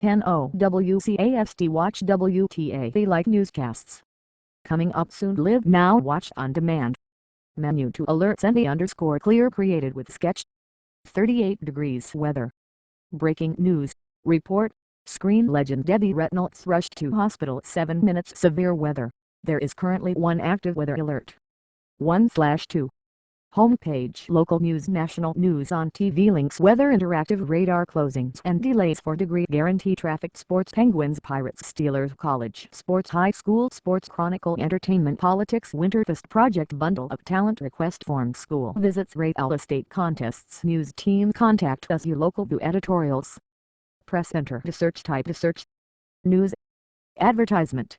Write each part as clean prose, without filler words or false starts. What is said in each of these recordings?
NOWCAST Watch WTA. They like newscasts. Coming up soon. Live Now Watch on Demand. Menu to alerts and the _clear created with Sketch. 38 degrees weather. Breaking news. Report. Screen legend Debbie Reynolds rushed to hospital 7 minutes. Severe weather. There is currently one active weather alert. 1/2. Homepage. Local news. National news on TV. Links. Weather. Interactive radar closings and delays for degree guarantee. Traffic. Sports. Penguins. Pirates. Steelers. College sports. High school sports. Chronicle. Entertainment. Politics. Winterfest. Project. Bundle of talent. Request form. School visits. Real estate contests. News team. Contact us. You local. Do editorials. Press enter to search. Type to search. News. Advertisement.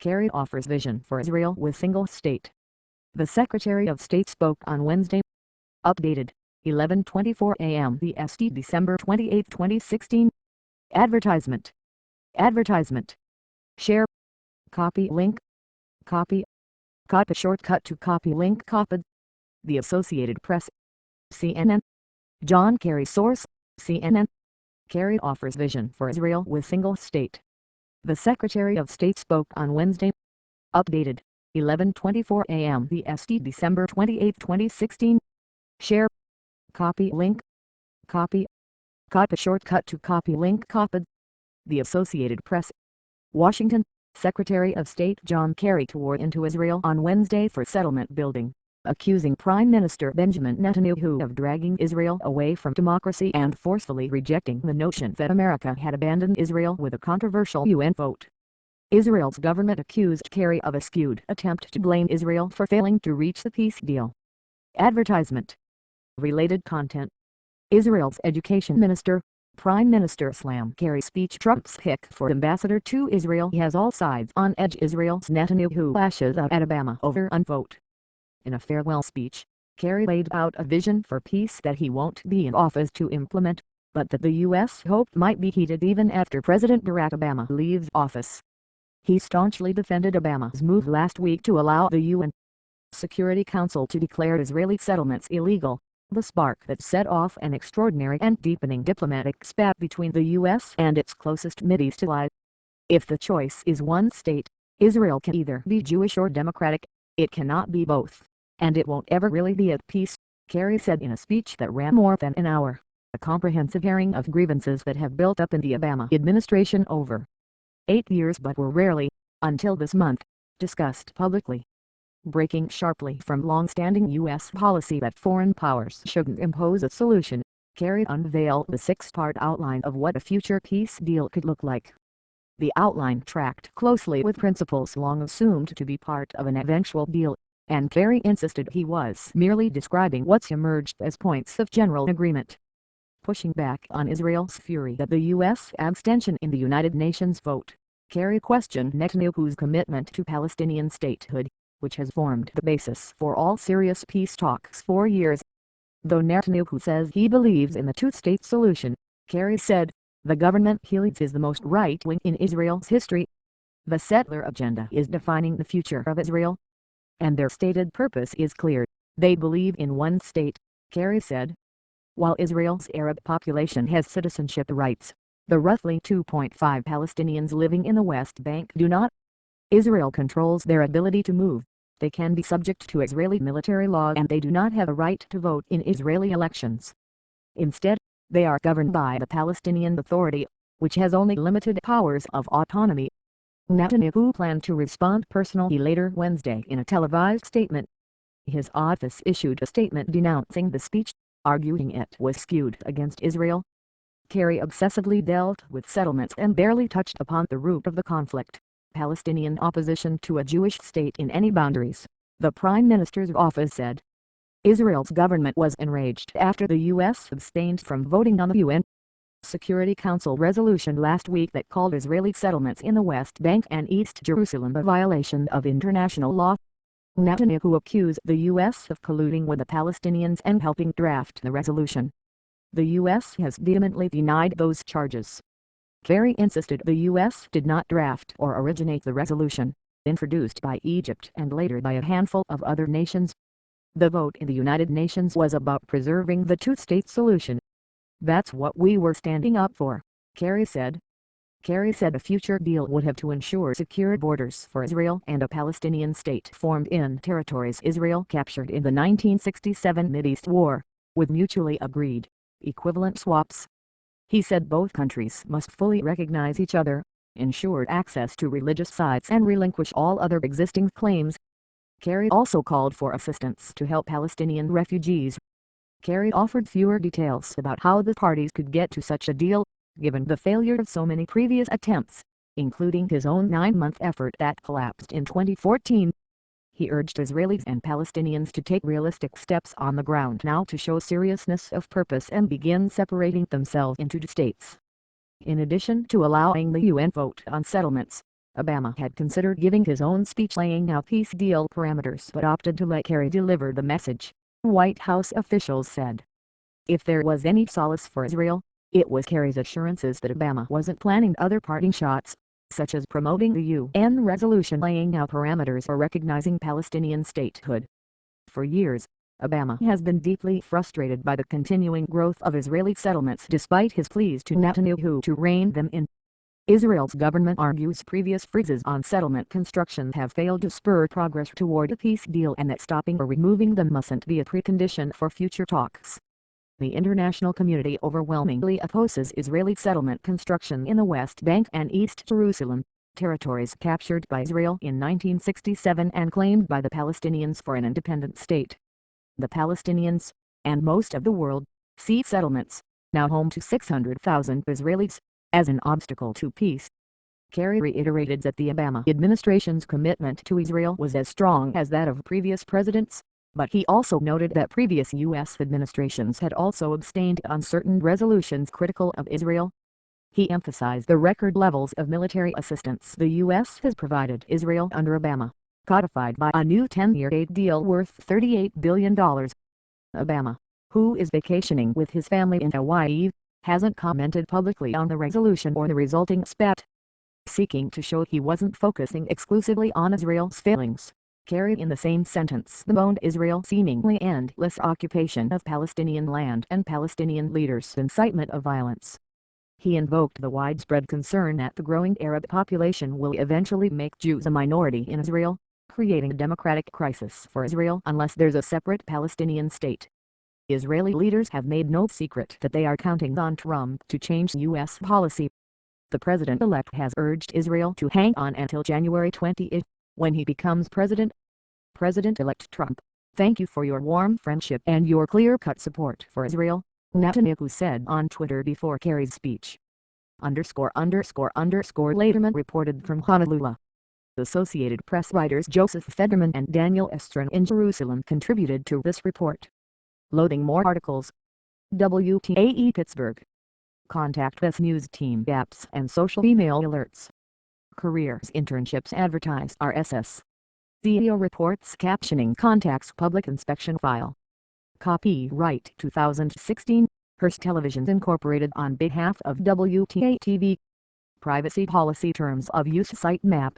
Kerry offers vision for Israel with single state. The Secretary of State spoke on Wednesday. Updated. 11:24 a.m. BST December 28, 2016. Advertisement. Advertisement. Share. Copy link. Copy. Copy shortcut to copy link copied. The Associated Press. CNN. John Kerry source. CNN. Kerry offers vision for Israel with single state. The Secretary of State spoke on Wednesday. Updated. 11:24 a.m. BST December 28, 2016. Share. Copy link. Copy. Copy shortcut to copy link copied. The Associated Press. Washington. Secretary of State John Kerry toured into Israel on Wednesday for settlement building, accusing Prime Minister Benjamin Netanyahu of dragging Israel away from democracy and forcefully rejecting the notion that America had abandoned Israel with a controversial UN vote. Israel's government accused Kerry of a skewed attempt to blame Israel for failing to reach the peace deal. Advertisement. Related content. Israel's education minister, Prime Minister slam Kerry's speech. Trump's pick for ambassador to Israel has all sides on edge. Israel's Netanyahu lashes out at Obama over unvote. In a farewell speech, Kerry laid out a vision for peace that he won't be in office to implement, but that the U.S. hoped might be heeded even after President Barack Obama leaves office. He staunchly defended Obama's move last week to allow the UN Security Council to declare Israeli settlements illegal, the spark that set off an extraordinary and deepening diplomatic spat between the U.S. and its closest Mideast ally. If the choice is one state, Israel can either be Jewish or democratic. It cannot be both, and it won't ever really be at peace, Kerry said in a speech that ran more than an hour, a comprehensive airing of grievances that have built up in the Obama administration over 8 years but were rarely, until this month, discussed publicly. Breaking sharply from long-standing U.S. policy that foreign powers shouldn't impose a solution, Kerry unveiled the 6-part outline of what a future peace deal could look like. The outline tracked closely with principles long assumed to be part of an eventual deal, and Kerry insisted he was merely describing what's emerged as points of general agreement. Pushing back on Israel's fury at the U.S. abstention in the United Nations vote, Kerry questioned Netanyahu's commitment to Palestinian statehood, which has formed the basis for all serious peace talks for years. Though Netanyahu says he believes in the two-state solution, Kerry said, the government he leads is the most right-wing in Israel's history. The settler agenda is defining the future of Israel, and their stated purpose is clear. They believe in one state, Kerry said. While Israel's Arab population has citizenship rights, the roughly 2.5 Palestinians living in the West Bank do not. Israel controls their ability to move. They can be subject to Israeli military law and they do not have a right to vote in Israeli elections. Instead, they are governed by the Palestinian Authority, which has only limited powers of autonomy. Netanyahu planned to respond personally later Wednesday in a televised statement. His office issued a statement denouncing the speech, arguing it was skewed against Israel. Kerry obsessively dealt with settlements and barely touched upon the root of the conflict, Palestinian opposition to a Jewish state in any boundaries, the Prime Minister's office said. Israel's government was enraged after the U.S. abstained from voting on the UN Security Council resolution last week that called Israeli settlements in the West Bank and East Jerusalem a violation of international law. Netanyahu accused the U.S. of colluding with the Palestinians and helping draft the resolution. The U.S. has vehemently denied those charges. Kerry insisted the U.S. did not draft or originate the resolution, introduced by Egypt and later by a handful of other nations. The vote in the United Nations was about preserving the two-state solution. That's what we were standing up for, Kerry said. Kerry said a future deal would have to ensure secure borders for Israel and a Palestinian state formed in territories Israel captured in the 1967 Mideast War, with mutually agreed, equivalent swaps. He said both countries must fully recognize each other, ensure access to religious sites and relinquish all other existing claims. Kerry also called for assistance to help Palestinian refugees. Kerry offered fewer details about how the parties could get to such a deal, given the failure of so many previous attempts, including his own 9-month effort that collapsed in 2014. He urged Israelis and Palestinians to take realistic steps on the ground now to show seriousness of purpose and begin separating themselves into two states. In addition to allowing the UN vote on settlements, Obama had considered giving his own speech laying out peace deal parameters but opted to let Kerry deliver the message, White House officials said. If there was any solace for Israel, it was Kerry's assurances that Obama wasn't planning other parting shots, such as promoting the UN resolution laying out parameters for recognizing Palestinian statehood. For years, Obama has been deeply frustrated by the continuing growth of Israeli settlements despite his pleas to Netanyahu to rein them in. Israel's government argues previous freezes on settlement construction have failed to spur progress toward a peace deal and that stopping or removing them mustn't be a precondition for future talks. The international community overwhelmingly opposes Israeli settlement construction in the West Bank and East Jerusalem, territories captured by Israel in 1967 and claimed by the Palestinians for an independent state. The Palestinians, and most of the world, see settlements, now home to 600,000 Israelis, as an obstacle to peace. Kerry reiterated that the Obama administration's commitment to Israel was as strong as that of previous presidents, but he also noted that previous U.S. administrations had also abstained on certain resolutions critical of Israel. He emphasized the record levels of military assistance the U.S. has provided Israel under Obama, codified by a new 10-year aid deal worth $38 billion. Obama, who is vacationing with his family in Hawaii, hasn't commented publicly on the resolution or the resulting spat. Seeking to show he wasn't focusing exclusively on Israel's failings, Kerry in the same sentence bemoaned Israel's seemingly endless occupation of Palestinian land and Palestinian leaders' incitement of violence. He invoked the widespread concern that the growing Arab population will eventually make Jews a minority in Israel, creating a democratic crisis for Israel unless there's a separate Palestinian state. Israeli leaders have made no secret that they are counting on Trump to change U.S. policy. The president-elect has urged Israel to hang on until January 20, when he becomes president. President-elect Trump, thank you for your warm friendship and your clear-cut support for Israel, Netanyahu said on Twitter before Kerry's speech. Lederman reported from Honolulu. Associated Press writers Joseph Federman and Daniel Estrin in Jerusalem contributed to this report. Loading more articles. WTAE Pittsburgh. Contact us News Team apps and social email alerts. Careers Internships Advertised RSS. CEO Reports Captioning Contacts Public Inspection File. Copyright 2016, Hearst Televisions Incorporated on behalf of WTA TV. Privacy Policy Terms of Use Sitemap.